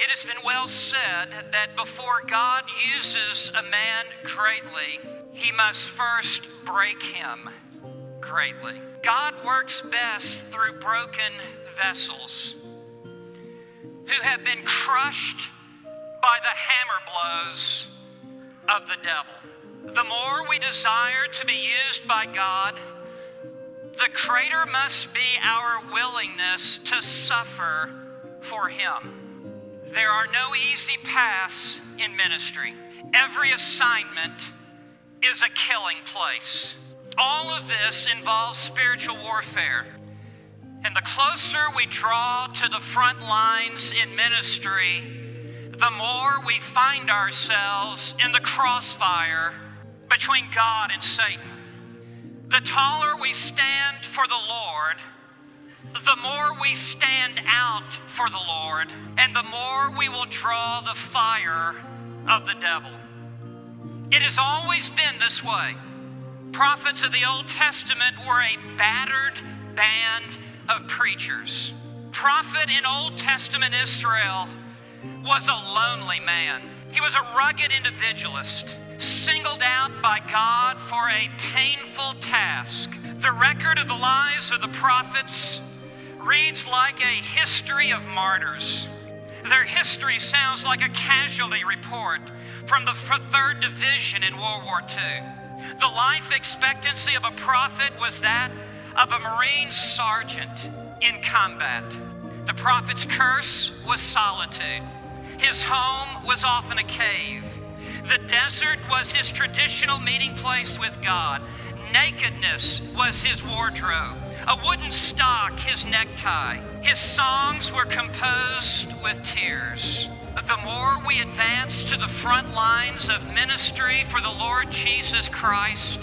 It has been well said that before God uses a man greatly, he must first break him greatly. God works best through broken vessels who have been crushed by the hammer blows of the devil. The more we desire to be used by God, the greater must be our willingness to suffer for him. There are no easy paths in ministry. Every assignment is a killing place. All of this involves spiritual warfare. And the closer we draw to the front lines in ministry, the more we find ourselves in the crossfire between God and Satan. The taller we stand for the Lord, the more we stand out for the Lord, and the more we will draw the fire of the devil. It has always been this way. Prophets of the Old Testament were a battered band of preachers. Prophet in Old Testament Israel was a lonely man. He was a rugged individualist, singled out by God for a painful task. The record of the lives of the prophets reads like a history of martyrs. Their history sounds like a casualty report from the 3rd Division in World War II. The life expectancy of a prophet was that of a Marine sergeant in combat. The prophet's curse was solitude. His home was often a cave. The desert was his traditional meeting place with God. Nakedness was his wardrobe. A wooden stock, his necktie. His songs were composed with tears. The more we advance to the front lines of ministry for the Lord Jesus Christ,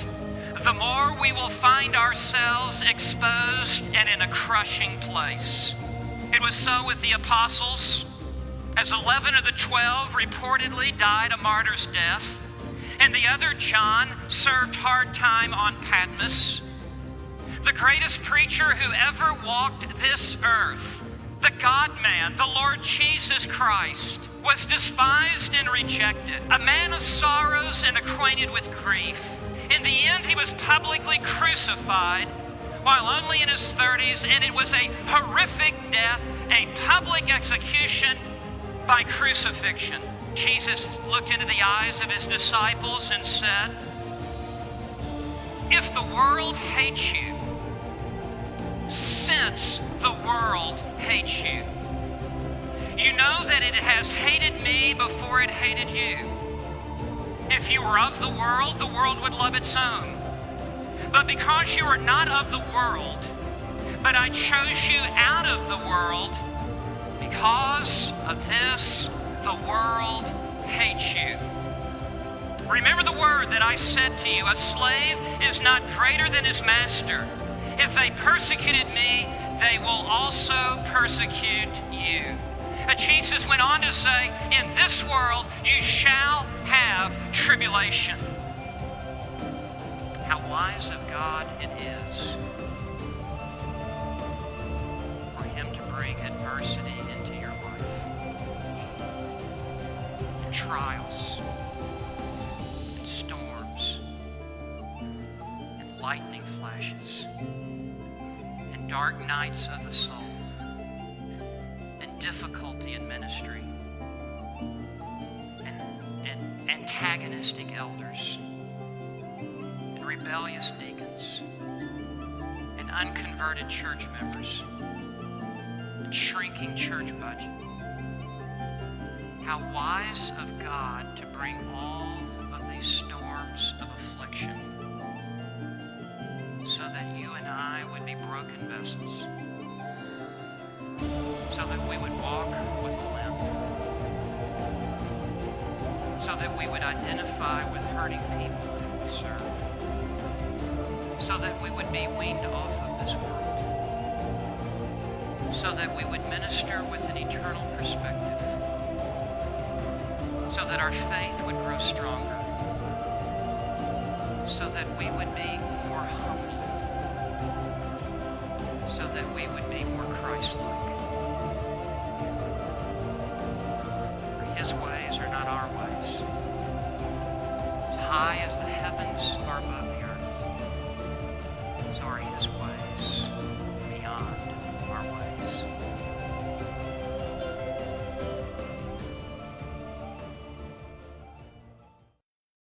the more we will find ourselves exposed and in a crushing place. It was so with the apostles, as 11 of the 12 reportedly died a martyr's death, and the other, John, served hard time on Patmos. The greatest preacher who ever walked this earth, the God-man, the Lord Jesus Christ, was despised and rejected, a man of sorrows and acquainted with grief. In the end, he was publicly crucified while only in his 30s, and it was a horrific death, a public execution by crucifixion. Jesus looked into the eyes of his disciples and said, "If the world hates you, since the world hates you, you know that it has hated me before it hated you. If you were of the world would love its own. But because you are not of the world, but I chose you out of the world, because of this, the world hates you. Remember the word that I said to you, a slave is not greater than his master. If they persecuted me, they will also persecute you." Jesus went on to say, "In this world you shall have tribulation." How wise of God it is for him to bring adversity into your life, and trials, and storms, and lightning flashes, and dark nights of the soul, and difficulty in ministry, and antagonistic elders, and rebellious deacons, and unconverted church members, and shrinking church budget. How wise of God to bring all of these storms of affliction so that you and I would be broken vessels, so that we would walk with a limp, so that we would identify with hurting people that we serve, so that we would be weaned off of this world, so that we would minister with an eternal perspective, so that our faith would grow stronger, so that we would be more humble, so that we would be more Christ-like. His ways are not our ways. As high as the heavens are above the earth,